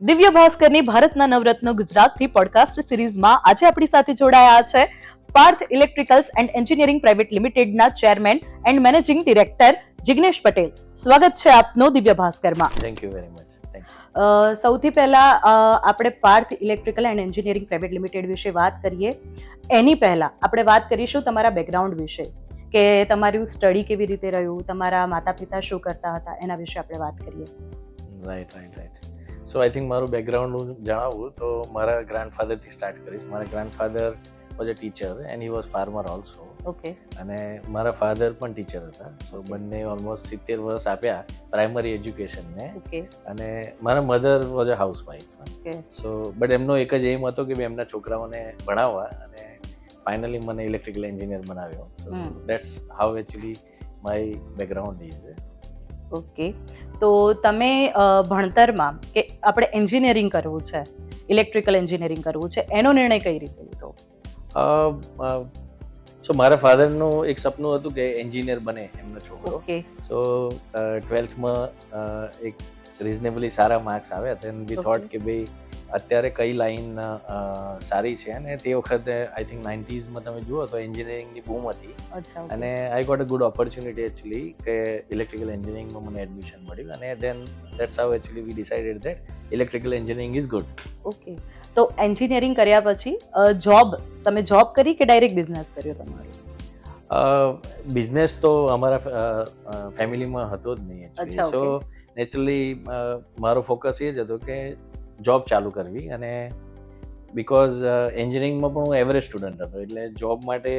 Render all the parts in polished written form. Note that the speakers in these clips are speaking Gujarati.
દિવ્ય ભાસ્કરની ભારતના નવરત્ન ગુજરાતથી પોડકાસ્ટ સિરીઝમાં આજે આપણી સાથે જોડાયા છે Parth electricals and engineering private લિમિટેડના chairman and managing director Jignesh Patel. સ્વાગત છે આપનું દિવ્ય ભાસ્કરમાં. Thank you very much. સૌથી પહેલા આપણે Parth electrical and engineering private limited વિશે વાત કરીએ. એની પહેલા આપણે વાત કરીશું તમારા બેકગ્રાઉન્ડ વિશે, કે તમારું સ્ટડી કેવી રીતે રહ્યું, તમારા માતા પિતા શું કરતા હતા, એના વિશે આપણે વાત કરીએ. રાઈટ. સો આઈ થિંક મારું બેકગ્રાઉન્ડ હું જણાવું તો મારા ગ્રાન્ડફાધરથી સ્ટાર્ટ કરીશ. મારા grandfather was a teacher and he was farmer also. Okay. અને મારા ફાધર પણ ટીચર હતા. સો બંને ઓલમોસ્ટ 70 વર્ષ આપ્યા પ્રાઇમરી એજ્યુકેશનને. ઓકે. અને મારા mother was a housewife. Okay. So but એમનો એક જ એમ હતો કે એમના છોકરાઓને ભણાવવા, અને ફાઇનલી મને ઇલેક્ટ્રિકલ એન્જિનિયર બનાવ્યો. સો that's how actually my background is. Okay. તો તમે ભણતરમાં કે આપણે એન્જિનિયરિંગ કરવું છે, ઇલેક્ટ્રિકલ એન્જિનિયરિંગ કરવું છે, એનો નિર્ણય કઈ રીતે લીધો? સો મારા ફાધરનું એક સપનું હતું કે એન્જિનિયર બને એમનો છોકરો. ઓકે. સો 12થમાં એક રિઝનેબલી સારા માર્ક્સ આવ્યા હતા, એન્ડ વી થોટ કે ભાઈ અત્યારે કઈ લાઈન સારી છે. અને તે વખતે આઈ થિંક 90sમાં તમે જુઓ તો એન્જિનિયરિંગની બૂમ હતી. અચ્છા. અને I got a good opportunity actually કે ઇલેક્ટ્રિકલ એન્જિનિયરિંગમાં મને એડમિશન મળ્યું. અને then that's how actually we decided that electrical engineering is good. Okay. તો એન્જિનિયરિંગ કર્યા પછી તમે જોબ કરી કે ડાયરેક્ટ બિઝનેસ કર્યો તમારો? બિઝનેસ તો અમારા ફેમિલીમાં હતો જ નહીં એકચ્યુઅલી. સો નેચરલી મારો ફોકસ એ જ હતો કે જોબ ચાલુ કરવી. અને બિકોઝ એન્જિનિયરિંગમાં પણ હું એવરેજ સ્ટુડન્ટ હતો, એટલે જોબ માટે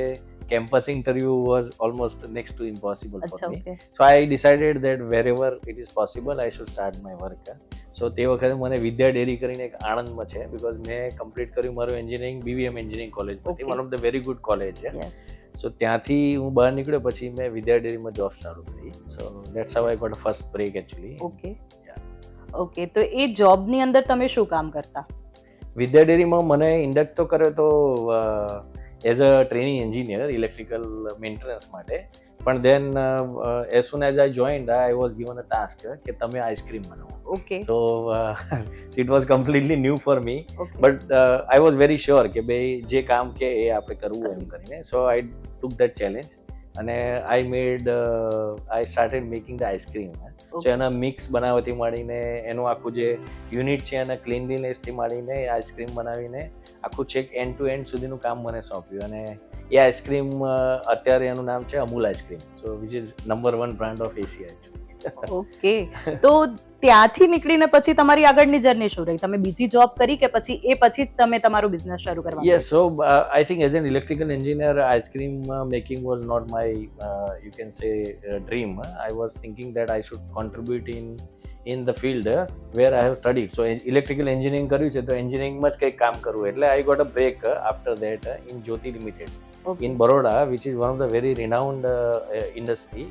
campus interview was almost next to impossible for me. So I decided that wherever it is possible I should start my work. So તે વખતે મને વિદ્યા ડેરી કરીને એક આણંદમાં છે, બિકોઝ મેં કમ્પ્લીટ કર્યું મારું એન્જિનિયરિંગ BVM એન્જિનિયરિંગ કોલેજમાંથી, one of the very good college છે. સો ત્યાંથી હું બહાર નીકળ્યો પછી મેં વિદ્યા ડેરીમાં જોબ ચાલુ કરી. So that's how I got a first break actually. Okay. તો એ જોબની અંદર તમે શું કામ કરતા? વિદ્યા ડેરીમાં મને ઇન્ડક્ટ તો કર્યો તો as a training engineer electrical maintenance માટે. પણ then as soon as I joined I was given a task કે તમે આઈસ્ક્રીમ બનાવો. Okay. So it was completely new for me, but I was very sure કે ભાઈ જે કામ કે એ આપણે કરવું એમ કરીને. સો આઈ ટુક દેટ ચેલેન્જ અને I started making the ice cream. So એના મિક્સ બનાવવાથી માંડીને એનું આખું જે યુનિટ છે એના ક્લીનલીનેસથી માંડીને આઈસ્ક્રીમ બનાવીને આખું છેક એન્ડ ટુ એન્ડ સુધીનું કામ મને સોંપ્યું. અને એ આઈસ્ક્રીમ અત્યારે એનું નામ છે Amul ice cream. So which is number 1 brand of Asia. Okay. તો ત્યાંથી નીકળીને પછી તમારી આગળની જર્ની શું રહી? તમે બીજી જોબ કરી કે પછી જ તમે તમારો બિઝનેસ શરૂ કરવા? Yes. So I think as an electrical engineer ice cream making was not my you can say dream. I was thinking that I should contribute in the field where I have studied. So electrical engineering કર્યું છે તો એન્જિનિયરિંગમાં જ કંઈક કામ કરવું. એટલે I got a break after that in Jyoti limited in Baroda, which is one of the very renowned industry,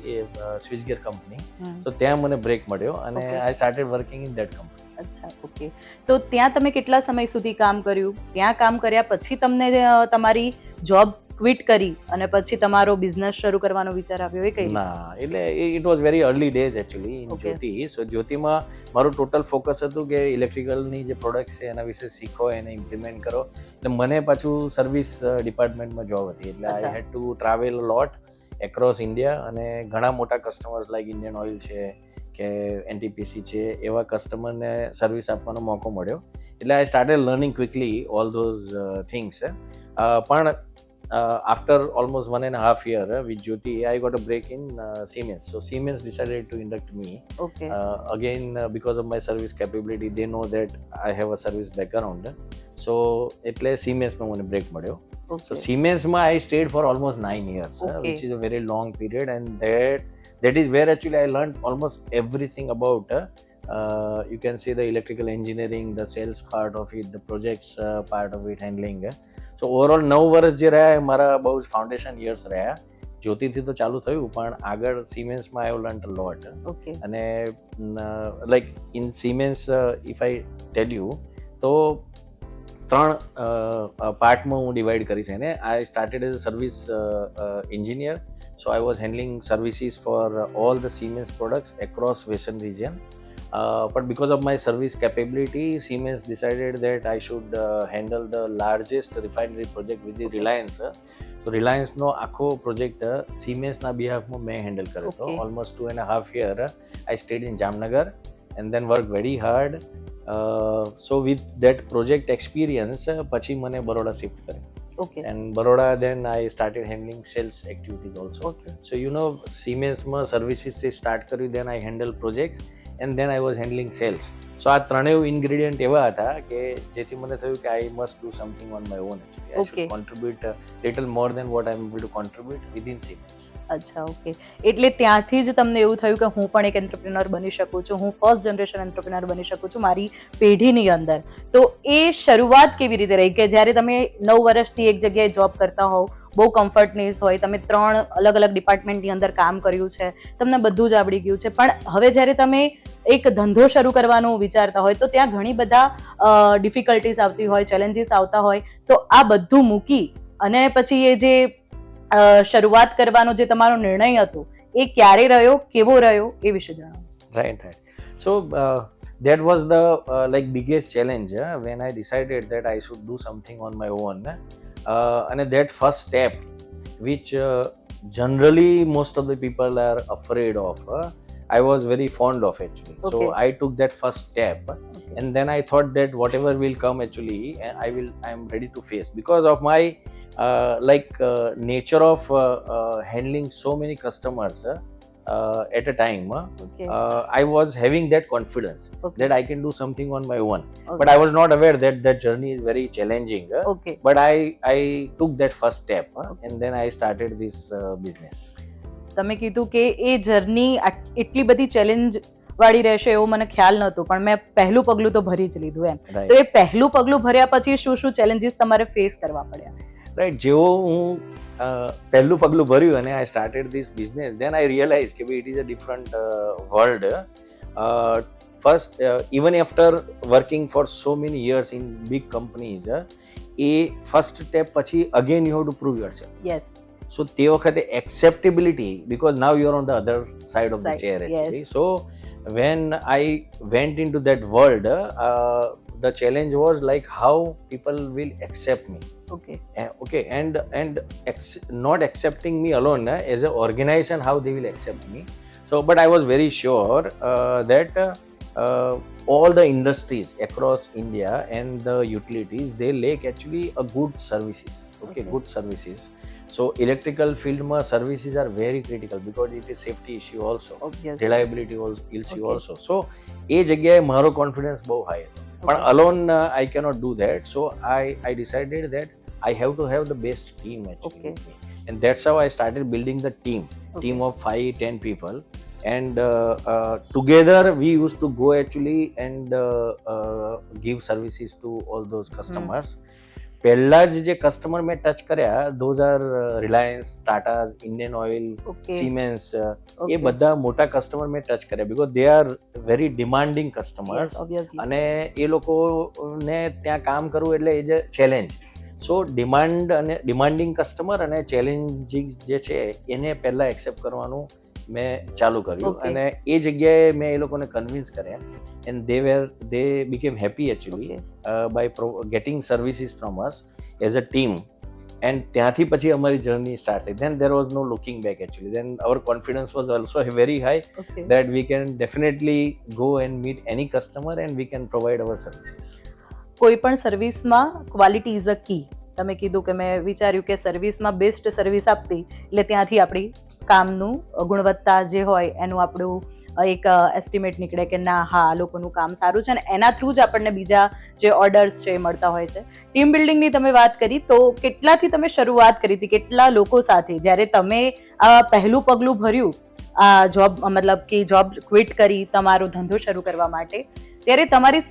switchgear company. So ત્યાં મને બ્રેક મળ્યો અને I started working in that company. અચ્છા. ઓકે. તો ત્યાં તમે કેટલા સમય સુધી કામ કર્યું? ત્યાં કામ કર્યા પછી તમને તમારી જોબ ક્વિટ કરી અને પછી તમારો બિઝનેસ શરૂ કરવાનો વિચાર આવ્યો? એ કઈ? ના, એટલે it was very early days actually in Jyoti. So જ્યોતિમાં મારું ટોટલ ફોકસ હતું કે ઇલેક્ટ્રિકલની જે પ્રોડક્ટ્સ છે એના વિશે શીખો, એને ઇમ્પ્લિમેન્ટ કરો. એટલે મને પાછું સર્વિસ ડિપાર્ટમેન્ટમાં જોબ હતી, એટલે I had to travel a lot across India. અને ઘણા મોટા કસ્ટમર્સ લાઈક ઇન્ડિયન ઓઇલ છે કે NTPC છે, એવા કસ્ટમરને સર્વિસ આપવાનો મોકો મળ્યો. એટલે I started learning quickly all those things. પણ after almost 1.5 years with Jyoti, I got a break in Siemens. So Siemens decided to induct me. Okay. Again, because of my service capability, they know that I have a service background. So એટલે Siemensમાં મને બ્રેક મળ્યો. So Siemensમાં I stayed for almost 9 years, which is a very long period, and that is where actually I learned almost everything about you can say the electrical engineering, the sales part of it, the projects part of it, handling. So overall 9 વર્ષ જે રહ્યા એ મારા બહુ જ ફાઉન્ડેશન યર્સ રહ્યા. જ્યોતિથી તો ચાલુ થયું, પણ આગળ સિમેન્સમાં આઈ લર્ન અ લોટ. અને like in siemens if I tell you તો 3 પાર્ટમાં હું ડિવાઈડ કરીશ એને. I started as a service engineer. So I was handling services for all the siemens products across western region. but because of my service capability, Siemens decided that I should handle the largest refinery project with the Reliance. So Reliance નો આખો પ્રોજેક્ટ Siemens ના બિહાફમાં મેં હેન્ડલ કર્યો હતો. Okay. Almost 2.5 years I stayed in Jamnagar and then worked very hard. So with that project experience, પછી મને બરોડા શિફ્ટ કર્યો. Okay And Baroda, then I started handling sales activities also. Okay So you know, Siemensમાં services થી start કર્યું, then I handle projects and then I was handling sales. So આ ત્રણેય ઇન્ગ્રેડિયન્ટ એવા હતા કે જેથી મને થયું કે I must do something on my own actually. I Okay. should contribute little more than what I'm able to contribute within Siemens. અચ્છા ઓકે એટલે ત્યાંથી જ તમને એવું થયું કે હું પણ એક એન્ટરપ્રિનર બની શકું છું, હું ફર્સ્ટ જનરેશન એન્ટરપ્રિનર બની શકું છું મારી પેઢીની અંદર. તો એ શરૂઆત કેવી રીતે રહી કે જ્યારે તમે 9 વર્ષથી એક જગ્યાએ જોબ કરતા હોવ, બહુ કમ્ફર્ટનેસ હોય, તમે 3 અલગ અલગ ડિપાર્ટમેન્ટની અંદર કામ કર્યું છે, તમને બધું જ આવડી ગયું છે, પણ હવે જ્યારે તમે એક ધંધો શરૂ કરવાનું વિચારતા હોય તો ત્યાં ઘણી બધા ડિફિકલ્ટીઝ આવતી હોય, ચેલેન્જીસ આવતા હોય, તો આ બધું મૂકી અને પછી એ જે શરૂઆત કરવાનો જે તમારો નિર્ણય હતો એ ક્યારે રહ્યો, કેવો રહ્યો, એ વિશે જણાવો. Right. So that was the like biggest challenge when I decided that I should do something on my own. And that first step, which generally most of the people are afraid of, I was very fond of actually. So Okay. I took that first step, and then I thought that whatever will come actually, I'm ready to face because of my nature of handling so many customers at a time. Okay I was having that confidence Okay. that I can do something on my own, but I was not aware that that journey is very challenging. Okay But I took that first step, and then I started this business. તમે કીધું કે એ જર્ની એટલી બધી ચેલેન્જ વાળી રહેશે એવું મને ખ્યાલ નહોતું, પણ મેં પહેલું પગલું તો ભરી જ લીધું એમ. Right. તો એ પહેલું પગલું ભર્યા પછી શું શું ચેલેન્જીસ તમારે ફેસ કરવા પડ્યા? Right. જેવો હું પહેલું પગલું ભર્યું અને I started this business, then I realized કે it is a different world. First, even after working for so many years in big companies, A first step પછી again you have to prove yourself. Yes So તે વખતે acceptability, because now you are on the other side of the Side, chair actually. yes. So when I went into that world, the challenge was like how people will accept me. Okay Okay, and not accepting me alone, as an organization, how they will accept me. So but I was very sure that all the industries across India and the utilities, they lack actually a good services. Okay, good services. So electrical field ma services are very critical because it is safety issue also, obvious reliability issue Okay. also. So એ જગ્યાએ મારો કોન્ફિડન્સ બહુ હાઈ હતો, પણ alone I cannot do that. So I decided that I have to have the best team actually Okay. with me. And that's how I started building the team of 5-10 people. And together we used to go actually and give services to all those customers. પહેલા જે કસ્ટમર મેં ટચ કર્યા, those are Reliance, Tata's, Indian Oil, okay Siemens, A Okay. બધા મોટા કસ્ટમર મેં ટચ કર્યા because they are very demanding customers. Yes obviously અને એ લોકોને ત્યાં કામ કરવું એટલે એ જે ચેલેન્જ. સો ડિમાન્ડિંગ કસ્ટમર અને ચેલેન્જિંગ જે છે એને પહેલાં એક્સેપ્ટ કરવાનું મેં ચાલુ કર્યું. Okay. અને એ જગ્યાએ મેં એ લોકોને કન્વિન્સ કર્યા, and they became happy actually by getting services from us as a team. And ત્યાંથી પછી અમારી જર્ની સ્ટાર્ટ થઈ. Then there was no looking back actually. Then our confidence was also very high okay that we can definitely go and meet any customer and we can provide our services. કોઈ પણ સર્વિસમાં ક્વોલિટી ઇઝ અ કી. તમે કીધું કે મેં વિચાર્યું કે સર્વિસમાં બેસ્ટ સર્વિસ આપવી એટલે ત્યાંથી આપણી કામનું ગુણવત્તા જે હોય એનું આપણું એક એસ્ટિમેટ નીકળે કે ના હા આ લોકોનું કામ સારું છે, અને એના થ્રુ જ આપણને બીજા જે ઓર્ડર્સ છે એ મળતા હોય છે. ટીમ બિલ્ડિંગની તમે વાત કરી તો કેટલાથી તમે શરૂઆત કરી હતી, કેટલા લોકો સાથે જ્યારે તમે આ પહેલું પગલું ભર્યું આ જોબ મતલબ કે જોબ ક્વિટ કરી તમારો ધંધો શરૂ કરવા માટે, ત્યારે તમારી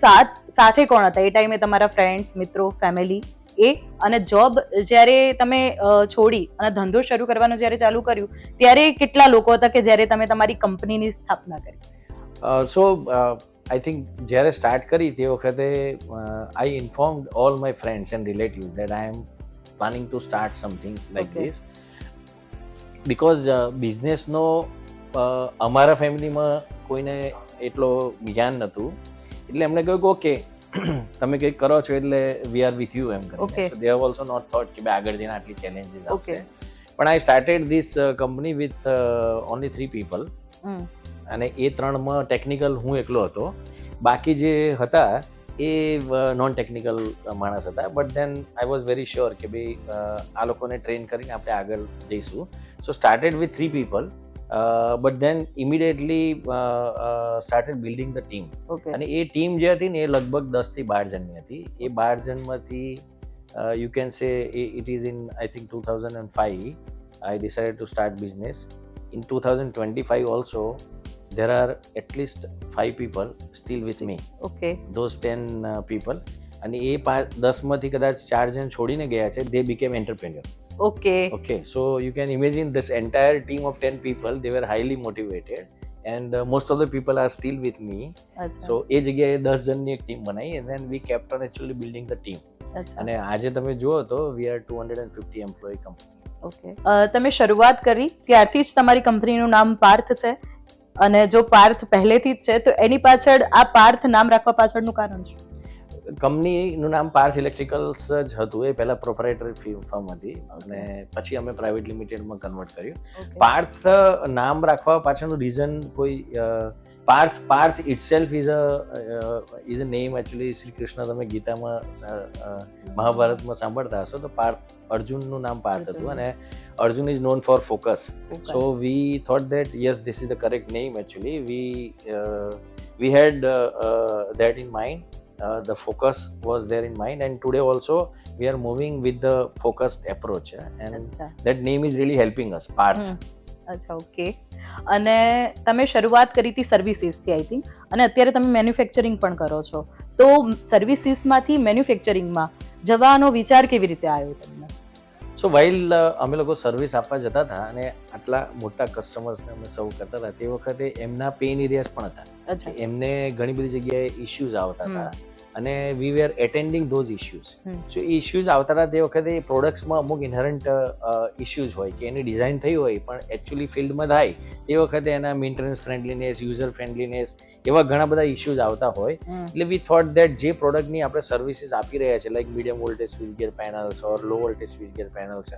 સાથે કોણ હતા? એ ટાઈમે તમારા ફ્રેન્ડ્સ, મિત્રો, ફેમિલી એ, અને જોબ જ્યારે તમે છોડી અને ધંધો શરૂ કરવાનું જ્યારે ચાલુ કર્યું ત્યારે કેટલા લોકો હતા કે જ્યારે તમે તમારી કંપનીની સ્થાપના કરી? So I think જ્યારે સ્ટાર્ટ કરી તે વખતે I informed all my friends and relatives that I am planning to start something like Okay. this, because બિઝનેસનો અમારા ફેમિલીમાં કોઈને એટલો જ્ઞાન નહોતું, એટલે એમણે કહ્યું કે ઓકે તમે કંઈક કરો છો એટલે વી આર વિથ યુ એમ કરીને. So they have also not thought કે ભાઈ આગળ જઈને આટલી ચેલેન્જીસ આવશે. પણ I started this company with only 3 people, અને એ 3માં ટેકનિકલ હું એકલો હતો, બાકી જે હતા એ નોન ટેકનિકલ માણસ હતા. But then I was very sure કે ભાઈ આ લોકોને ટ્રેન કરીને આપણે આગળ જઈશું. So started with 3 people, but then immediately started building the team. અને એ ટીમ જે હતી ને એ લગભગ 10 થી 12 જણની હતી. એ 12 જણમાંથી you can say it is in I think 2005 I decided to start business. In 2025 also, there are at least 5 people still with me. Okay. Those 10 people. અને એ 10માંથી કદાચ 4 જણ છોડીને ગયા છે. They became entrepreneur. Okay. So you can imagine this entire team of 10 people, they were highly motivated. And most of the people are still with me. So એ જગ્યાએ 10 જણની એક ટીમ બનાવી, and then we kept on actually building the team. અને આજે તમે જુઓ તો we are 250 employee company. Okay. તમે શરૂઆત કરી ત્યારથી જ તમારી કંપનીનું નામ પાર્થ છે, અને જો પાર્થ પહેલેથી જ છે તો એની પાછળ આ પાર્થ નામ રાખવા પાછળનું કારણ શું? કંપનીનું નામ પાર્થ ઇલેક્ટ્રિકલ્સ જ હતું. એ પહેલા પ્રોપ્રાઇટરી ફર્મ હતી, અને પછી અમે પ્રાઇવેટ લિમિટેડમાં કન્વર્ટ કર્યું. પાર્થ નામ રાખવા પાછળનું રીઝન કોઈ Parth itself is a name actually. Shri Krishna તમે ગીતામાં મહાભારતમાં સાંભળતા હશો તો પાર્થ, અર્જુનનું નામ પાર્થ હતું, અને Arjun is known for focus. So we thought that yes this is the correct name actually. We had that in mind. The focus was there in mind, and today also we are moving with the focused approach, and that name is really helping us, Parth. અચ્છા, ઓકે. અને તમે શરૂઆત કરી હતી સર્વિસીસથી આઈ થિંક, અને અત્યારે તમે મેન્યુફેક્ચરિંગ પણ કરો છો. તો સર્વિસીસમાંથી મેન્યુફેક્ચરિંગમાં જવાનો વિચાર કેવી રીતે આવ્યો તમને? સો વાઇલ અમે લોકો સર્વિસ આપવા જતા હતા, અને આટલા મોટા કસ્ટમર્સને અમે સર્વ કરતા હતા, તે વખતે એમના પેઇન એરિયાઝ પણ હતા. એમને ઘણી બધી જગ્યાએ ઇશ્યુઝ આવતા હતા, અને we were attending those issues. So એ ઇશ્યુઝ આવતા હતા તે વખતે પ્રોડક્ટ્સમાં અમુક ઇનહરન્ટ ઇશ્યુઝ હોય કે એની ડિઝાઇન થઈ હોય પણ એકચ્યુઅલી ફિલ્ડમાં થાય તે વખતે એના મેન્ટેનન્સ ફ્રેન્ડલીનેસ, યુઝર ફ્રેન્ડલીનેસ, એવા ઘણા બધા ઇશ્યુઝ આવતા હોય. એટલે વી થોટ દેટ જે પ્રોડક્ટની આપણે સર્વિસીસ આપી રહ્યા છે, like medium voltage switch gear panels or low voltage switch gear panels,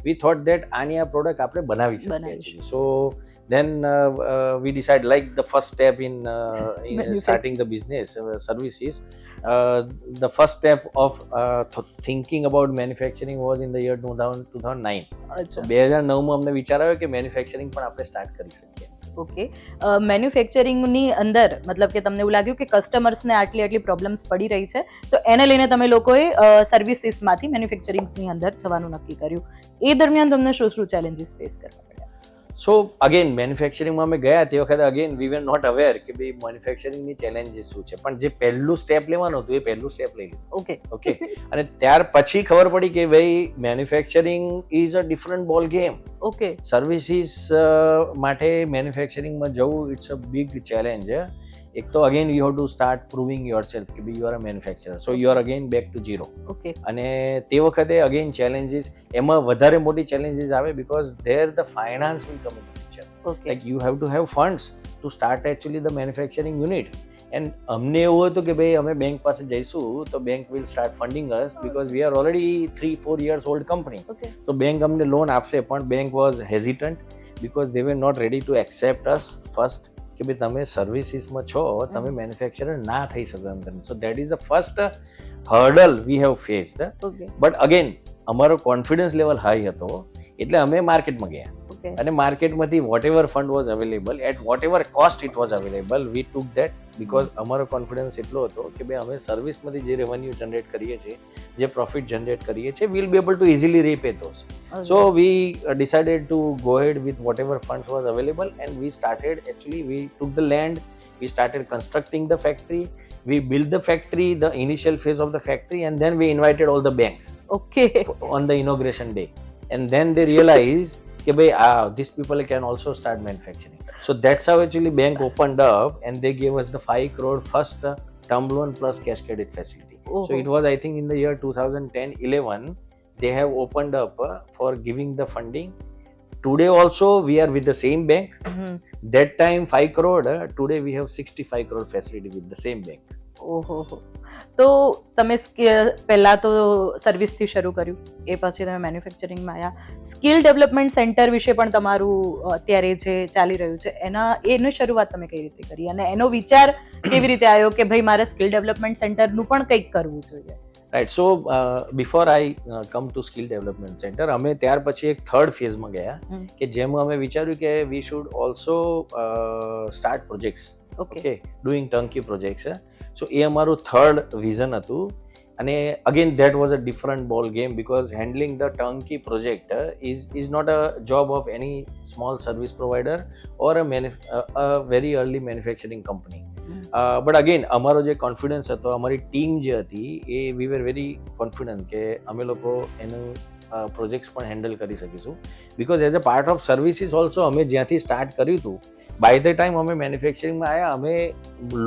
V thought that આની આ પ્રોડક્ટ આપણે બનાવી શકીએ છીએ. સો then we decide, like the first step in starting the business services, the first step of thinking about manufacturing was in the year 2009. So 2009 માં અમને વિચાર આવ્યો કે મેન્યુફેક્ચરિંગ પણ આપણે સ્ટાર્ટ કરી શકીએ. ઓકે. મેન્યુફેક્ચરિંગની અંદર મતલબ કે તમને એવું લાગ્યું કે કસ્ટમર્સને આટલી પ્રોબ્લેમ્સ પડી રહી છે, તો એને લઈને તમે લોકોએ સર્વિસીસમાંથી મેન્યુફેક્ચરિંગની અંદર જવાનું નક્કી કર્યું. એ દરમિયાન તમને શું ચેલેન્જીસ ફેસ કરવા પડ્યા? સો અગેન મેન્યુફેક્ચરિંગમાં અમે ગયા તે વખતે again we were not aware કે ભાઈ મેન્યુફેક્ચરિંગની ચેલેન્જીસ શું છે, પણ જે પહેલું સ્ટેપ લેવાનું હતું એ પહેલું સ્ટેપ લઈ લીધું. ઓકે. અને ત્યાર પછી ખબર પડી કે ભાઈ manufacturing is a different ball game. Okay. Services માટે મેન્યુફેક્ચરિંગમાં જવું ઇટ્સ અ બિગ ચેલેન્જ. એક તો again you have to start proving yourself કે ભાઈ you are a manufacturer, so you are again back to zero. Okay. અને તે વખતે અગેન ચેલેન્જીસ, એમાં વધારે મોટી ચેલેન્જીસ આવે because there the finance will come in picture. Like you have to have funds to start actually the manufacturing unit. And અમને એવું હતું કે ભાઈ અમે બેંક પાસે જઈશું તો bank will start funding us because we are already 3-4 years old company. તો બેંક અમને લોન આપશે, પણ bank was hesitant because they were not ready to accept us first કે ભાઈ તમે સર્વિસીસમાં છો, તમે મેન્યુફેક્ચરર ના થઈ શકો એમ કરીને. So that is the first hurdle we have faced. But again અમારો કોન્ફિડન્સ લેવલ હાઈ હતો, એટલે અમે માર્કેટમાં ગયા, અને માર્કેટમાંથી whatever fund was available at whatever cost it was available we took that, because અમારો કોન્ફિડન્સ એટલો હતો કે ભાઈ અમે સર્વિસમાંથી જે રેવન્યુ જનરેટ કરીએ છીએ, જે પ્રોફિટ જનરેટ કરીએ છીએ, we'll be able to easily repay those. So we decided to go ahead with whatever funds was available, and we started, actually we took the land, we started constructing the factory, we built the factory, the initial phase of the factory, and then we invited all the banks on the inauguration day. And then they realized that these people can also start manufacturing. So that's how actually bank opened up, and they gave us the 5 crore first term loan plus cash credit facility. So it was, I think, in the year 2010-11 they have opened up for giving the funding today also we are with the same bank. That time 5 crore, today we have 65 crore facility with the same bank. ઓહો, તો તમે પહેલા તો સર્વિસથી શરૂ કર્યું, એ પછી તમે મેન્યુફેક્ચરિંગમાં આવ્યા. સ્કિલ ડેવલપમેન્ટ સેન્ટર વિશે પણ તમારું અત્યારે જે ચાલી રહ્યું છે એની શરૂઆત તમે કઈ રીતે કરી, અને એનો વિચાર કેવી રીતે આવ્યો કે ભાઈ મારે સ્કિલ ડેવલપમેન્ટ સેન્ટરનું પણ કંઈક કરવું જોઈએ? Right. So before I come to skill development centre, અમે ત્યાર પછી એક થર્ડ ફેઝમાં ગયા કે જેમાં અમે વિચાર્યું કે we should also start projects. Okay, doing turnkey projects. So એ અમારું થર્ડ વિઝન હતું. અને again that was a different ball game because handling the turnkey project is not a job of any small service provider or a very early manufacturing company. But again અમારો જે કોન્ફિડન્સ હતો, અમારી ટીમ જે હતી એ વી વેર વેરી કોન્ફિડન્ટ કે અમે લોકો એનું પ્રોજેક્ટ્સ પણ હેન્ડલ કરી શકીશું. Because as a part of services also અમે જ્યાંથી સ્ટાર્ટ કર્યું હતું, બાય ધ ટાઈમ અમે મેન્યુફેક્ચરિંગમાં આવ્યા, અમે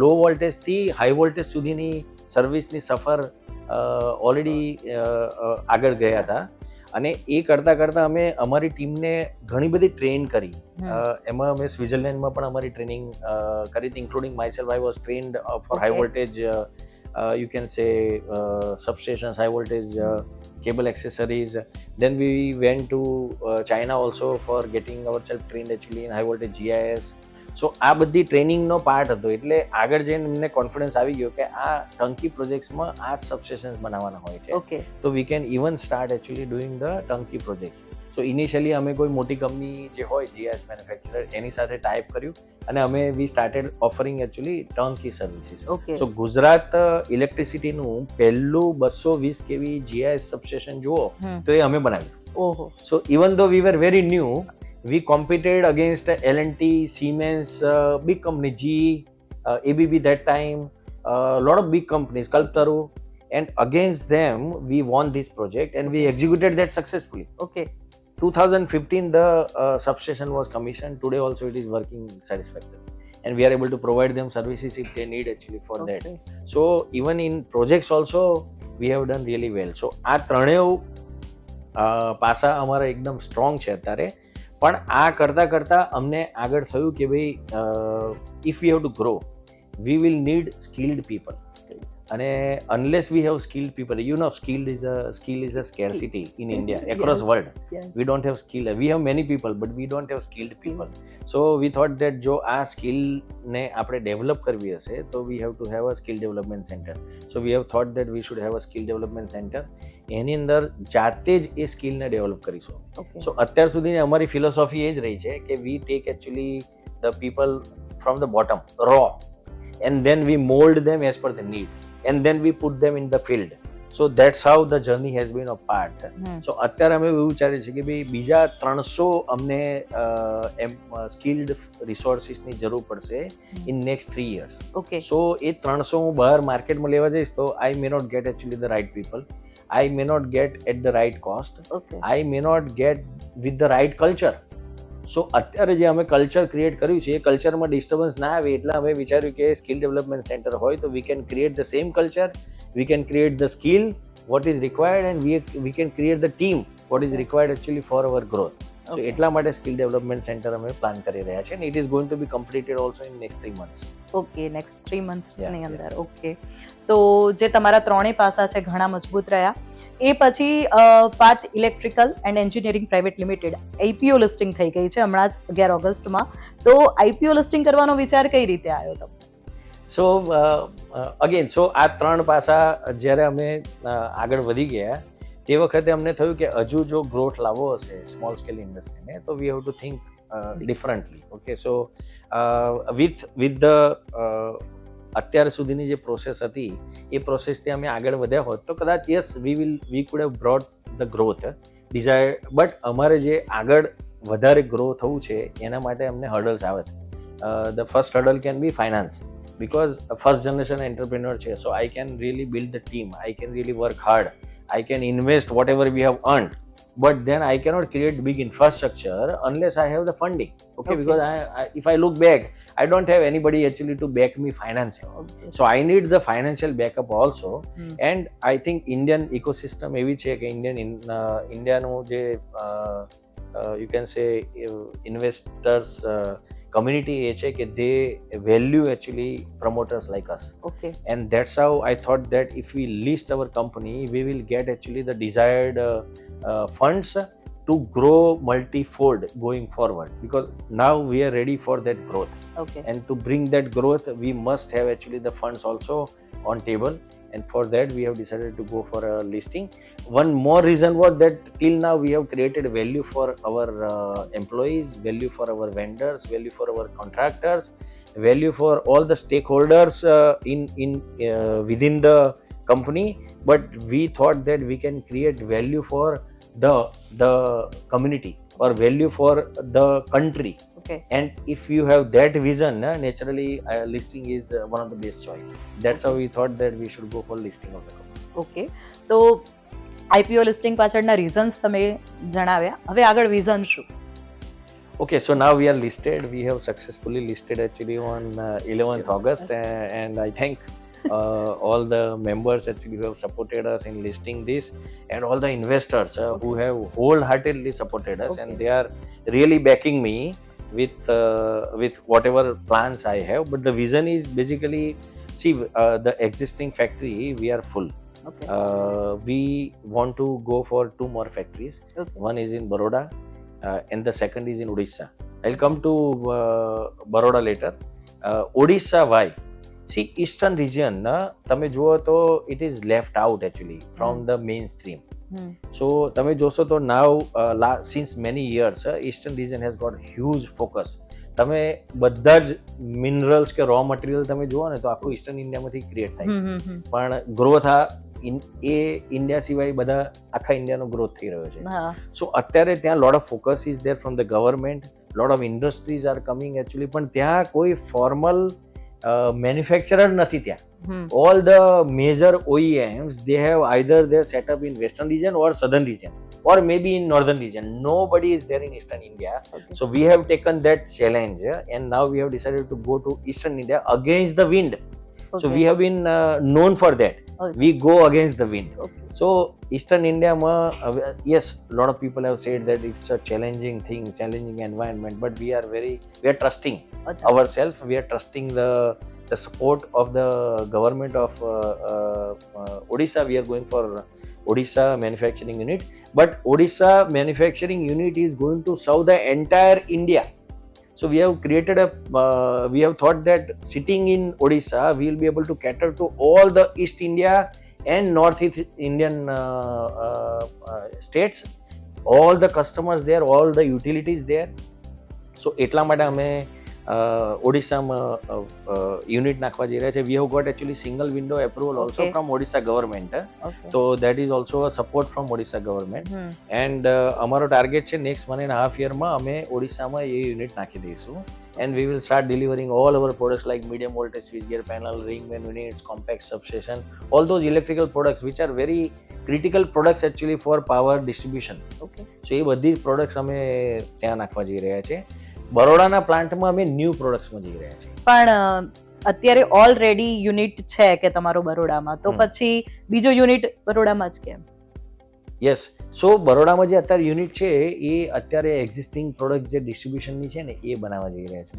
લો વોલ્ટેજથી હાઈ વોલ્ટેજ સુધીની સર્વિસની સફર ઓલરેડી આગળ ગયા હતા. અને એ કરતાં કરતાં અમે અમારી ટીમને ઘણી બધી ટ્રેન કરી. એમાં અમે સ્વિટ્ઝરલેન્ડમાં પણ અમારી ટ્રેનિંગ કરી હતી, including myself. I was trained for high voltage, you can say substations, high voltage cable accessories. Then we went to China also for getting ourselves trained actually in high voltage GIS. સો આ બધી ટ્રેનિંગનો પાર્ટ હતો. એટલે આગળ જઈને અમને કોન્ફિડન્સ આવી ગયો કે આ ટર્નકી પ્રોજેક્ટ્સમાં આ સબસ્ટેશન્સ બનાવવાના હોય છે. ઓકે, તો we can even start actually doing the turnkey projects. So initially અમે કોઈ મોટી કંપની જે હોય GIS મેન્યુફેક્ચરર એની સાથે ટાઈપ કર્યું અને અમે we started offering actually turnkey services. Okay. So Gujarat ઇલેક્ટ્રિસિટીનું પહેલું 220 kV GIS સબસ્ટેશન જુઓ તો એ અમે બનાવ્યું. ઓહો. So even though we were very new, we competed against L&T, Siemens, big company, GE, ABB that time, lot of big companies, Kalpataru, and against them we won this project and we executed that successfully. Okay. 2015 the substation was commissioned. Today also it is working satisfactory and we are able to provide them services if they need actually for that. So even in projects also we have done really well. So આ ત્રણેય પાસા અમારા એકદમ સ્ટ્રોંગ છે અત્યારે. પણ આ કરતાં કરતાં અમને આગળ થયું કે ભાઈ if we have to grow we will need skilled people. અને unless we have skilled people, you know skill is a scarcity in India across world. We don't have skill, we have many people but we don't have skilled people. So we thought that જો આ સ્કિલને આપણે ડેવલપ કરવી હશે તો we have to have a skill development centre. So we have thought that we should have a skill development centre. એની અંદર જાતે જ એ સ્કિલને ડેવલપ કરીશું. સો અત્યાર સુધીની અમારી ફિલોસોફી એ જ રહી છે કે we take actually the people from the bottom row and then we mould them as per the need and then we put them in the field. So that's how the journey has been a part. So અત્યારે અમે એવું વિચારીએ છીએ કે ભાઈ બીજા 300 અમને સ્કિલ્ડ રિસોર્સિસની જરૂર પડશે in next 3 years. Okay. So એ 300 હું બહાર માર્કેટમાં લેવા જઈશ તો I may not get actually the right people. I may not get at the right cost. Okay. I may not get with the right culture. સો અત્યારે જે અમે કલ્ચર ક્રિએટ કર્યું છે એ કલ્ચરમાં ડિસ્ટર્બન્સ ના આવે એટલે અમે વિચાર્યું કે સ્કિલ ડેવલપમેન્ટ સેન્ટર હોય તો we can create the same culture, we can create the skill what is required and we can create the team what is required actually for our growth. So એટલા માટે સ્કિલ ડેવલપમેન્ટ સેન્ટર અમે પ્લાન કરી રહ્યા છીએ અને it is going to be completed also in next 3 months. Okay, next 3 monthsની અંદર. ઓકે, તો જે તમારા ત્રણેય પાસા છે ઘણા મજબૂત રહ્યા. એ પછી Parth electrical and engineering private limited IPO listing થઈ ગઈ છે હમણાં જ 11 ઓગસ્ટમાં. તો IPO લિસ્ટિંગ કરવાનો વિચાર કઈ રીતે આવ્યો તમને? સો અગેન આ 3 પાસા જ્યારે અમે આગળ વધી ગયા તે વખતે અમને થયું કે હજુ જો ગ્રોથ લાવવો હશે સ્મોલ સ્કેલ ઇન્ડસ્ટ્રીને તો we have two think differently. Okay. So with the અત્યાર સુધીની જે પ્રોસેસ હતી એ પ્રોસેસથી અમે આગળ વધ્યા હોત તો કદાચ yes we could have brought the growth desire. But અમારે જે આગળ વધારે ગ્રો થવું છે એના માટે અમને હર્ડલ્સ આવે. The first hurdle can be finance because first generation entrepreneur છે. So I can really build the team, I can really work hard, I can invest whatever we have earned, but then I cannot create big infrastructure unless I have the funding. Okay. Because if I look back, I don't have anybody actually to back me financially. Okay. So I need the financial backup also. And I think Indian ecosystem એવી છે કે Indiaનું જે you can say investors community એ છે કે they value actually promoters like us. Okay And that's how I thought that if we list our company, we will get actually the desired funds to grow multi-fold going forward, because now we are ready for that growth, okay and to bring that growth we must have actually the funds also on table, and for that we have decided to go for a listing. One more reason was that till now we have created value for our employees, value for our vendors, value for our contractors, value for all the stakeholders in within the company, but we thought that we can create value for the community or value for the country. Okay And if you have that vision, naturally listing is one of the best choice. That's how we thought that we should go for listing of the company. Okay તો આઈપીઓ લિસ્ટિંગ પાછળના રીઝન્સ તમે જણાવ્યા, હવે આગળ વિઝન શું? Okay, so now we are listed. We have successfully listed actually on 11th August, and I thank all the members actually who have supported us in listing this, and all the investors who have wholeheartedly supported us, and they are really backing me with whatever plans I have. But the vision is basically, see, the existing factory we are full. Okay We want to go for 2 more factories. Okay One is in Baroda, and the second is in Odisha. I'll come to Baroda later. Odisha, why? See, eastern region, તમે જુઓ તો it is left out actually from the mainstream. So તમે જોશો તો now since many years eastern region has got huge focus. તમે બધા જ મિનરલ્સ કે રો મટીરિયલ તમે જુઓ ને તો આખું ઈસ્ટર્ન ઇન્ડિયામાંથી ક્રિએટ થાય, પણ ગ્રોથ એ ઇન્ડિયા સિવાય બધા આખા ઇન્ડિયાનો ગ્રોથ થઈ રહ્યો છે. હા સો અત્યારે ત્યાં lot of focus is there from the government, lot of industries R coming actually, પણ ત્યાં કોઈ ફોર્મલ મેન્યુફેક્ચરર નથી ત્યાં. All the major OEMs, they have either their setup in western region or southern region, or maybe in northern region. Nobody is there in eastern India. Okay. So we have taken that challenge, and now we have decided to go to eastern India against the wind. So we have been known for that. Okay. We go against the wind. Okay. So eastern India, yes, a lot of people have said that it's a challenging thing, challenging environment, but we are trusting અચ્છા ourselves. We are trusting the support of the government of Odisha. We are going for Odisha manufacturing unit, but Odisha manufacturing unit is going to serve the entire India. So we have created we have thought that sitting in Odisha, we will be able to cater to all the East India and Northeast Indian states, all the customers there, all the utilities there. So એટલા માટે અમે ઓડિશામાં યુનિટ નાખવા જઈ રહ્યા છે. We have got actually single window approval also Okay. From Odisha government. Okay તો that is also a support from Odisha government. And અમારો ટાર્ગેટ છે નેક્સ્ટ 1.5 યરમાં અમે ઓડિશામાં એ યુનિટ નાખી દઈશું, and we will start delivering all our products like medium voltage switchgear panel, ring main units, compact substation, all those electrical products which are very critical products actually for power distribution. Okay So એ બધી પ્રોડક્ટ્સ અમે ત્યાં નાખવા જઈ રહ્યા છે. બરોડાના પ્લાન્ટમાં અમે ન્યૂ પ્રોડક્ટ્સમાં જઈ રહ્યા છીએ. પણ અત્યારે ઓલરેડી યુનિટ છે કે તમારો બરોડામાં, તો પછી બીજો યુનિટ બરોડામાં જ કેમ? યસ, સો બરોડામાં જે અત્યારે યુનિટ છે એ અત્યારે એક્ઝિસ્ટિંગ પ્રોડક્ટ જે ડિસ્ટ્રીબ્યુશનની છે ને એ બનાવવા જઈ રહ્યા છે.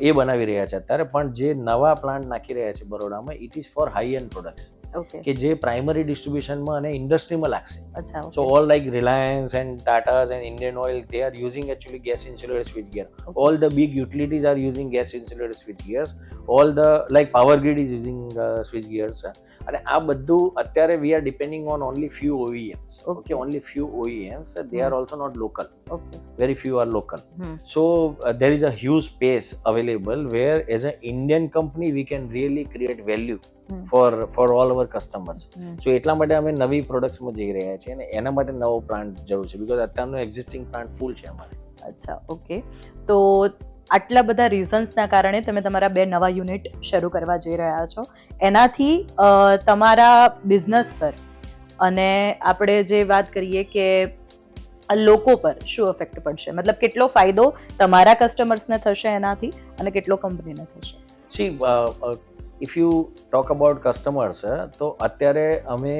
એ બનાવી રહ્યા છે અત્યારે, પણ જે નવા પ્લાન્ટ નાખી રહ્યા છે બરોડામાં, it is for high end products okay કે જે પ્રાઇમરી ડિસ્ટ્રીબ્યુશનમાં અને ઇન્ડસ્ટ્રીમાં લાગશે. અચ્છા So all like Reliance and Tata's and Indian Oil, they are using actually gas insulated switchgear. All the big utilities are using gas insulated switchgears. All the like Power Grid is using switchgears. And આ બધું અત્યારે we are depending on only few OEMs. Okay, only few OEMs. They are also not local. Okay Very few are local. So there is a huge space available where as an Indian company we can really create value for all our customers. So એટલા માટે અમે નવી પ્રોડક્ટ્સમાં જઈ રહ્યા છીએ અને એના માટે નવો પ્લાન્ટ જરૂર છે, બીકોઝ અત્યારનો એક્ઝિસ્ટિંગ પ્લાન્ટ ફૂલ છે અમારે. અચ્છા ઓકે. તો આટલા બધા રીઝન્સના કારણે તમે તમારા 2 નવા યુનિટ શરૂ કરવા જઈ રહ્યા છો, એનાથી તમારા બિઝનેસ પર અને આપણે જે વાત કરીએ કે લોકો પર શું ઇફેક્ટ પડશે, મતલબ કેટલો ફાયદો તમારા કસ્ટમર્સને થશે એનાથી અને કેટલો કંપનીને થશે? C if you talk about customers, તો અત્યારે અમે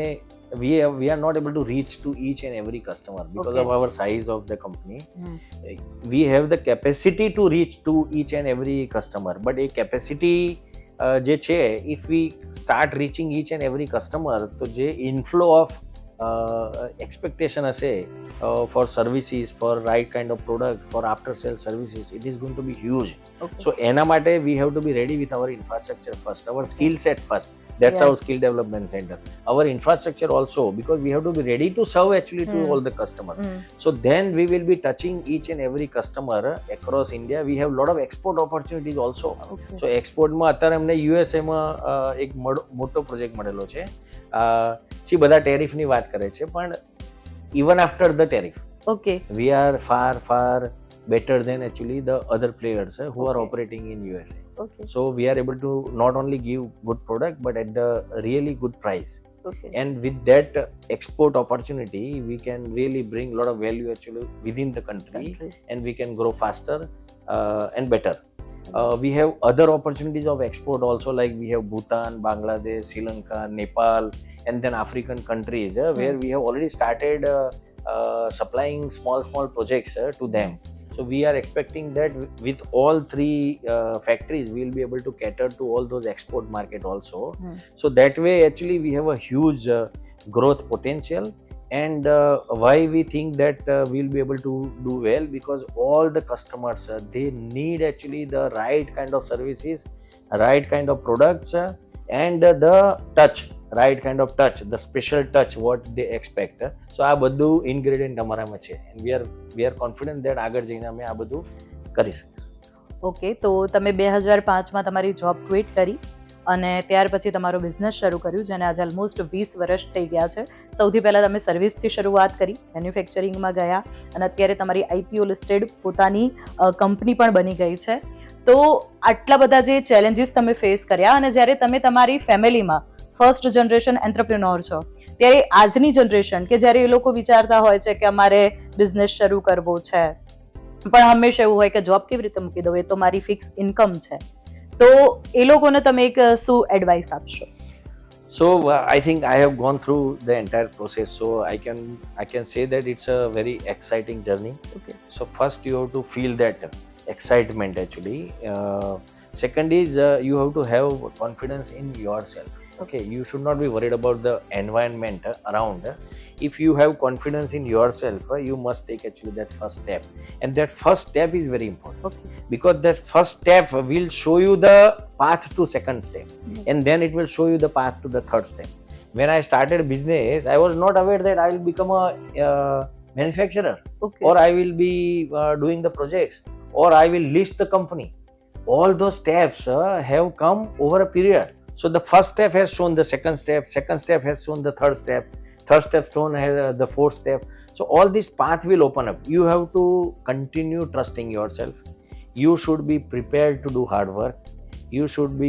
we are not able to reach to each and every customer because Okay. of our size of the company. Hmm. We have the capacity to reach to each and every customer, but a capacity જે છે, if we start reaching each and every customer, તો જે inflow of expectation હશે for services, for right kind of product, for after sale services, it is going to be huge. Okay. So એના માટે we have to be ready with our infrastructure first, our skill set first. That's Yeah. our skill development center, our infrastructure also, because we have to be ready to serve actually to Hmm. all the customers. Hmm. So then we will be touching each and every customer across India. We have lot of export opportunities also. Okay. So એક્સપોર્ટમાં અત્યારે અમને યુએસએમાં એક મોટો પ્રોજેક્ટ મળેલો છે. બધા ટેરિફની વાત કરે છે, પણ even after the tariff, Okay. we are far better than actually the other players who are Okay. operating in USA. Okay. So we are able to not only give good product but at the really good price. Okay. And with that export opportunity, we can really bring a lot of value actually within the country, and we can grow faster and better. We have other opportunities of export also, like we have Bhutan, Bangladesh, Sri Lanka, Nepal, and then African countries where we have already started supplying small projects to them. So we are expecting that with all three factories, we will be able to cater to all those export market also. So that way, actually, we have a huge growth potential. And why we think that we'll be able to do well, because all the customers they need actually the right kind of services, right kind of products, and the right kind of touch, the special touch what they expect. So આ બધું ingredient અમારામાં છે, and we are confident that આગળ જઈને અમે આ બધું કરી શકીશું. ઓકે, તો તમે 2005માં તમારી જોબ ક્વિટ કરી અને ત્યાર પછી તમારો બિઝનેસ શરૂ કર્યું, જેને આજે ઓલમોસ્ટ 20 વર્ષ થઈ ગયા છે. સૌથી પહેલાં તમે સર્વિસથી શરૂઆત કરી, મેન્યુફેક્ચરિંગમાં ગયા અને અત્યારે તમારી IPO લિસ્ટેડ પોતાની કંપની પણ બની ગઈ છે. તો આટલા બધા જે ચેલેન્જીસ તમે ફેસ કર્યા, અને જ્યારે તમે તમારી ફેમિલીમાં ફર્સ્ટ જનરેશન એન્ટરપ્રિનોર છો, ત્યારે આજની જનરેશન કે જ્યારે એ લોકો વિચારતા હોય છે કે અમારે બિઝનેસ શરૂ કરવો છે, પણ હંમેશા એવું હોય કે જોબ કેવી રીતે મૂકી દઉં, એ તો મારી ફિક્સ ઇન્કમ છે, તો એ લોકોને તમે એક શું એડવાઇસ આપશો? So I think I have gone through the entire process, so I can say that it's a very exciting journey. Okay. So first you have to feel that excitement actually. Second is you have to have confidence in yourself. Okay, you should not be worried about the environment around. If you have confidence in yourself, you must take actually that first step, and that first step is very important. Okay. Because that first step will show you the path to second step, and then it will show you the path to the third step. When I started business, I was not aware that I will become a manufacturer. Okay. Or I will be doing the projects, or I will list the company. All those steps have come over a period. So the first step has shown the second step has shown the third step shown the fourth step. So all this path will open up. You have to continue trusting yourself. You should be prepared to do hard work. You should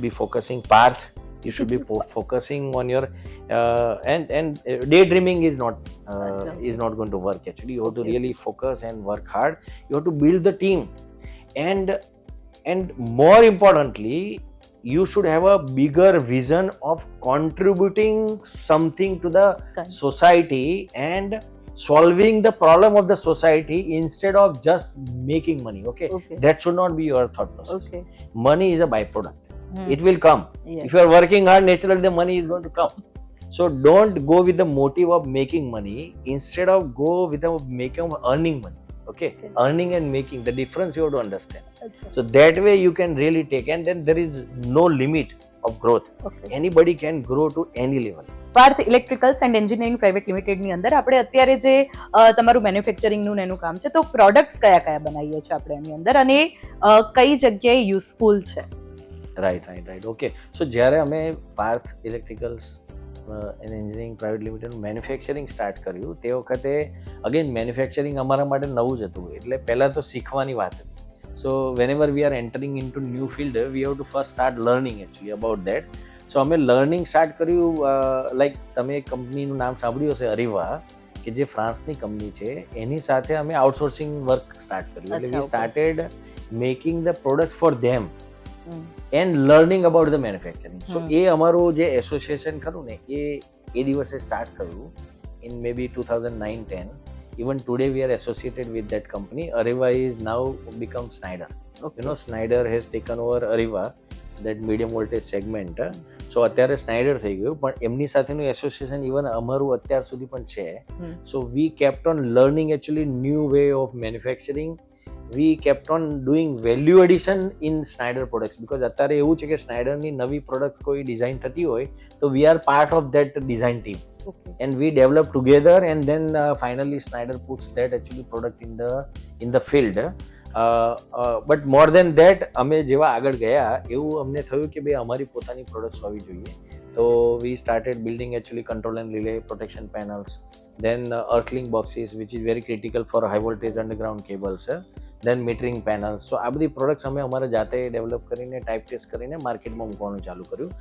be focusing path. You should be focusing on your and daydreaming is not going to work actually. You have to really focus and work hard. You have to build the team, and more importantly, you should have a bigger vision of contributing something to the society and solving the problem of the society instead of just making money. Okay. That should not be your thought process. Okay. Money is a byproduct. It will come. Yes. If you are working hard, naturally the money is going to come. So don't go with the motive of making money, instead of go with the making of earning money. Okay. Earning and making, the difference you have to understand. So that way you can really take, and then there is no limit of growth. Okay. Anybody can grow to any level. Parth electricals and engineering private લિમિટેડની અંદર આપણે અત્યારે જે તમારું મેન્યુફેક્ચરિંગનું એનું કામ છે, તો પ્રોડક્ટ્સ કયા કયા બનાવીએ છીએ આપણે એની અંદર, અને કઈ જગ્યાએ યુઝફુલ છે? રાઈટ. ઓકે, સો જ્યારે અમે Parth electricals and engineering private limited manufacturing start કર્યું, તે વખતે અગેન મેન્યુફેક્ચરિંગ અમારા માટે નવું જ હતું, એટલે પહેલાં તો શીખવાની વાત હતી. સો whenever we are entering into new field, we have to first start learning actually about that. So અમે લર્નિંગ સ્ટાર્ટ કર્યું, લાઈક તમે એક કંપનીનું નામ સાંભળ્યું હશે, અરીવા, કે જે ફ્રાન્સની કંપની છે, એની સાથે અમે આઉટસોર્સિંગ વર્ક સ્ટાર્ટ કર્યું. એટલે we started making the product for them. And learning about the manufacturing. So hmm. એ અમારું જે એસોસિએશન ખરું ને એ દિવસે સ્ટાર્ટ થયું in maybe 2009-10. Even today we are associated with that company. Ariva is now become Schneider. You know, Schneider has taken over Ariva, that medium voltage segment. So અત્યારે સ્નાઇડર થઈ ગયું, પણ એમની સાથેનું એસોસિએશન ઇવન અમારું અત્યાર સુધી પણ છે. So we kept on learning actually new way of manufacturing. We kept on doing value addition in Schneider products, because અત્યારે એવું છે કે સ્નાઇડરની નવી પ્રોડક્ટ કોઈ ડિઝાઇન થતી હોય તો we are part of that design team. And we develop together, and then finally Schneider puts that actually product in the field. But more than that, અમે જેવા આગળ ગયા એવું અમને થયું કે ભાઈ અમારી પોતાની પ્રોડક્ટ્સ હોવી જોઈએ. તો we started building actually control and relay protection panels, then earthling boxes which is very critical for high voltage underground cables, then metering panels. So આ બધી પ્રોડક્ટ્સ અમે અમારા જાતે ડેવલપ કરીને ટાઈપ ટેસ્ટ કરીને માર્કેટમાં મૂકવાનું ચાલુ કર્યું.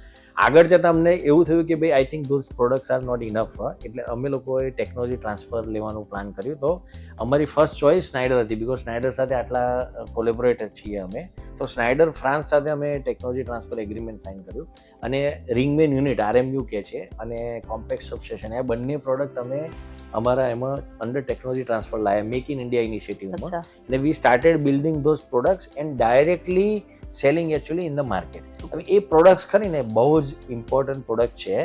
આગળ જતાં અમને એવું થયું કે ભાઈ I think those products are not enough, એટલે અમે લોકોએ ટેકનોલોજી ટ્રાન્સફર લેવાનું પ્લાન કર્યું. તો અમારી ફર્સ્ટ ચોઇસ સ્નાઇડર હતી, બિકોઝ સ્નાઇડર સાથે આટલા કોલેબોરેટર છીએ અમે. તો સ્નાઇડર ફ્રાન્સ સાથે અમે ટેકનોલોજી ટ્રાન્સફર એગ્રીમેન્ટ સાઇન કર્યું, અને રિંગમેન યુનિટ RMU કે છે અને કોમ્પેક્ટ સબસ્ટેશન, એ બંને પ્રોડક્ટ અમે અમારા એમાં અંડર ટેકનોલોજી ટ્રાન્સફર લાયા મેક ઇન ઇન્ડિયા ઇનિશિયેટિવમાં. અને we started building those products and directly selling actually in the market. હવે એ પ્રોડક્ટ્સ ખરીને બહુ જ ઇમ્પોર્ટન્ટ પ્રોડક્ટ છે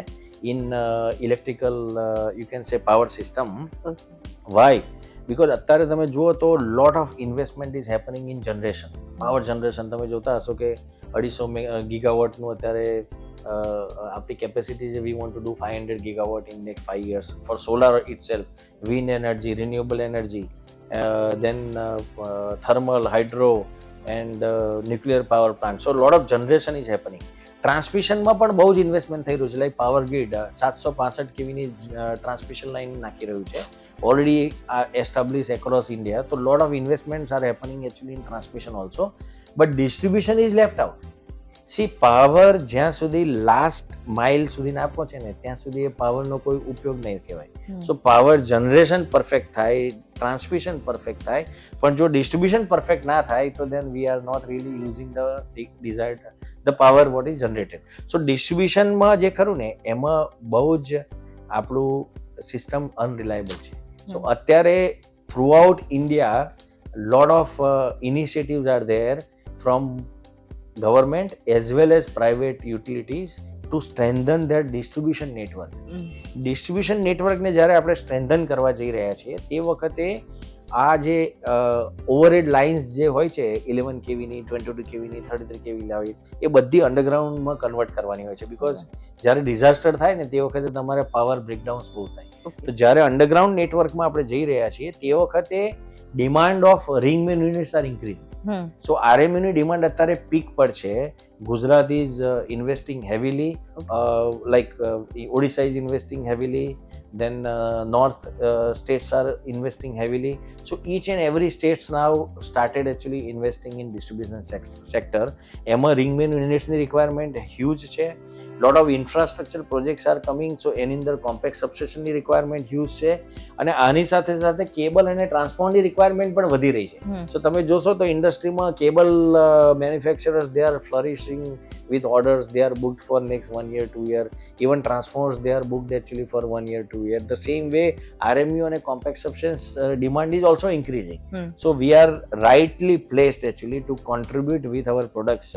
in electrical you can say power system. Why? Because અત્યારે તમે જુઓ તો lot of investment is happening in generation, power generation. તમે જોતા હશો કે 250 ગીગાવોટનું અત્યારે આપણી કેપેસિટી છે. We want to do 500 gigawatt in next 5 years for solar itself, wind energy, renewable energy, then thermal, hydro and nuclear power plant. So lot of generation is happening. ટ્રાન્સમિશનમાં પણ બહુ જ ઇન્વેસ્ટમેન્ટ થઈ રહ્યું છે. લાઈક પાવર ગ્રીડ 765 kVની ટ્રાન્સમિશન લાઇન નાખી રહ્યું છે, ઓલરેડી એસ્ટાબ્લિશ એક્રોસ ઇન્ડિયા. તો lot of investments are happening actually in transmission also, but distribution is left out. See power જ્યાં સુધી લાસ્ટ માઇલ સુધી ના પહોંચે ને ત્યાં સુધી એ પાવરનો કોઈ ઉપયોગ નહીં કહેવાય. સો પાવર જનરેશન પરફેક્ટ થાય, ટ્રાન્સમિશન પરફેક્ટ થાય, પણ જો ડિસ્ટ્રીબ્યુશન પરફેક્ટ ના થાય તો then we are not really using the desired the power what is generated. So ડિસ્ટ્રીબ્યુશનમાં જે ખરું ને એમાં બહુ જ આપણું સિસ્ટમ અનરિલાયબલ છે. સો અત્યારે through out India lot of initiatives are there from government as well as private utilities to strengthen their distribution network. Distribution નેટવર્કને જ્યારે આપણે સ્ટ્રેન્થન કરવા જઈ રહ્યા છીએ તે વખતે આ જે ઓવરહેડ લાઇન્સ જે હોય છે 11 kVની, 22 kVની, 33 kV લાવી, એ બધી અંડરગ્રાઉન્ડમાં કન્વર્ટ કરવાની હોય છે. બિકોઝ જ્યારે ડિઝાસ્ટર થાય ને તે વખતે તમારે પાવર બ્રેકડાઉન્સ બહુ થાય. તો જ્યારે અંડરગ્રાઉન્ડ નેટવર્કમાં આપણે જઈ રહ્યા છીએ તે વખતે demand of ring main units are increasing. So RMUની ડિમાન્ડ અત્યારે પીક પર છે. Gujarat is investing heavily, like Odisha is investing heavily, then north states are investing heavily. So each and every states now started actually investing in distribution sector. એમાં રિંગમેન યુનિટ્સની રિક્વાયરમેન્ટ હ્યુજ છે. Lot of infrastructure projects are coming. So એની અંદર કોમ્પેક્ટ સબસ્ટેશનની રિક્વાયરમેન્ટ હ્યુજ છે, અને આની સાથે સાથે કેબલ અને ટ્રાન્સફોર્મરની રિક્વાયરમેન્ટ પણ વધી રહી છે. સો તમે જોશો તો ઇન્ડસ્ટ્રીમાં cable manufacturers they are flourishing with orders. They are booked for next 1 year, 2 year. Even transformers, they are booked actually for 1 year, 2 year. The same way RMU and compact substance demand is also increasing. So we are rightly placed actually to contribute with our products,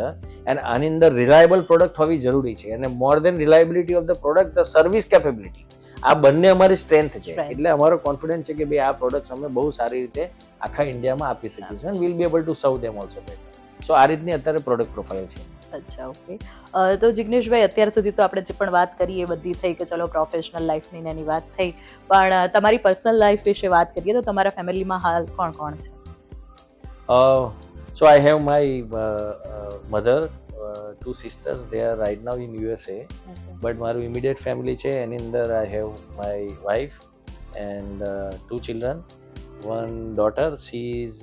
and in the reliable product હોવી જરૂરી છે. અને more than reliability of the product, the service capability, આ બંને અમારી સ્ટ્રેન્થ છે. એટલે અમારો કોન્ફિડન્સ છે કે ભાઈ આ પ્રોડક્ટ્સ અમે બહુ સારી રીતે આખા ઇન્ડિયામાં આપી શકીશું, and we'll be able to serve them also better. સો આ રીતની અત્યારે પ્રોડક્ટ પ્રોફાઇલ છે. અચ્છા, ઓકે. તો જિગ્નેશભાઈ, અત્યાર સુધી તો આપણે જે પણ વાત કરી એ બધી થઈ કે ચલો પ્રોફેશનલ લાઈફની એની વાત થઈ, પણ તમારી પર્સનલ લાઈફ વિશે વાત કરીએ તો તમારા ફેમિલીમાં હાલ કોણ કોણ છે? So I have my mother, 2 sisters. They are right now in USA. But મારું ઇમિડિયેટ ફેમિલી છે એની અંદર આઈ have my wife and 2 children, 1 daughter. She is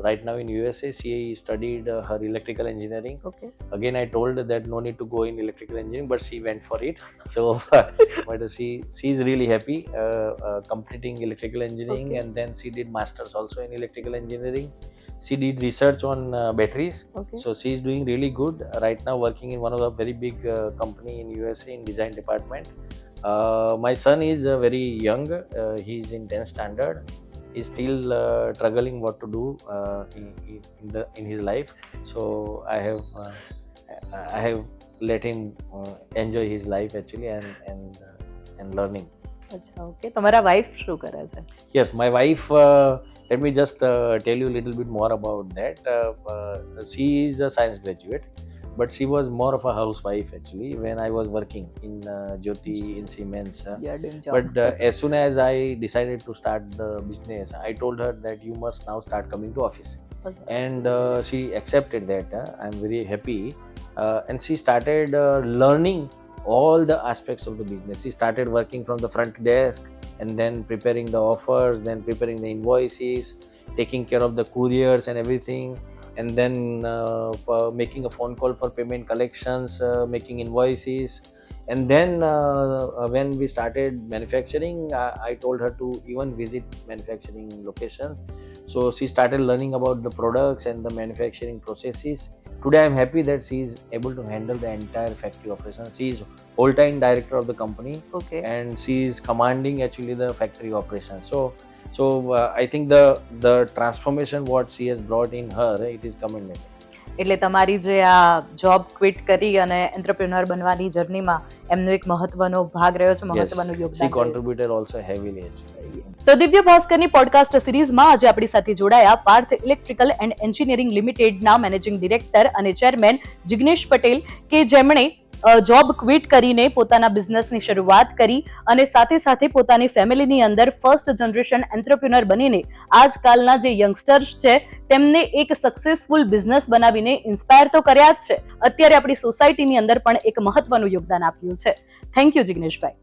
right now in USA. She studied her electrical engineering. Okay. Again, I told her that no need to go in electrical engineering, but she went for it. So but she is really happy completing electrical engineering. Okay. And then she did masters also in electrical engineering. she did research on batteries. Okay. So she is doing really good right now, working in one of the very big company in USA in design department. My son is very young. He is in 10th standard. He's still struggling what to do in his life. So I have let him enjoy his life actually and learning. અચ્છા, ઓકે. તમારા વાઇફ શું કરે છે? Yes, my wife. Let me just tell you a little bit more about that. She is a science graduate, but she was more of a housewife actually when I was working in Jyoti in Siemens. You are doing job. But as soon as I decided to start the business, I told her that you must now start coming to office. Okay. And she accepted that. I'm very happy. And she started learning all the aspects of the business. She started working from the front desk and then preparing the offers, then preparing the invoices, taking care of the couriers and everything, and then for making a phone call for payment collections, making invoices. And then when we started manufacturing, I told her to even visit manufacturing location. So she started learning about the products and the manufacturing processes. Today I'm happy that she is able to handle the entire factory operation. She is whole-time director of the company. Okay. And she is commanding actually the factory operation. So I think the transformation what she has brought in her, it is commendable. એટલે તમારી જે આ જોબ ક્વિટ કરી અને એન્ટરપ્રેન્યોર બનવાની જર્નીમાં એમનો એક મહત્વનો ભાગ રહ્યો છે, મહત્વનું She યોગદાન રહ્યું. contributed also heavily actually. તો દિવ્ય ભાસ્કરની પોડકાસ્ટ સિરીઝમાં આજે આપણી સાથે જોડાયા પાર્થ ઇલેક્ટ્રિકલ એન્ડ એન્જિનિયરિંગ લિમિટેડના મેનેજિંગ ડિરેક્ટર અને ચેરમેન જિગ્નેશ પટેલ, કે જેમણે જોબ ક્વિટ કરીને પોતાના બિઝનેસની શરૂઆત કરી અને સાથે સાથે પોતાની ફેમિલીની અંદર ફર્સ્ટ જનરેશન એન્ટરપ્રેન્યોર બનીને આજકાલના જે યંગસ્ટર્સ છે તેમને એક સક્સેસફુલ બિઝનેસ બનાવીને ઇન્સ્પાયર તો કર્યા જ છે, અત્યારે આપણી સોસાયટીની અંદર પણ એક મહત્વનું યોગદાન આપ્યું છે. થેન્ક યુ જિગ્નેશભાઈ.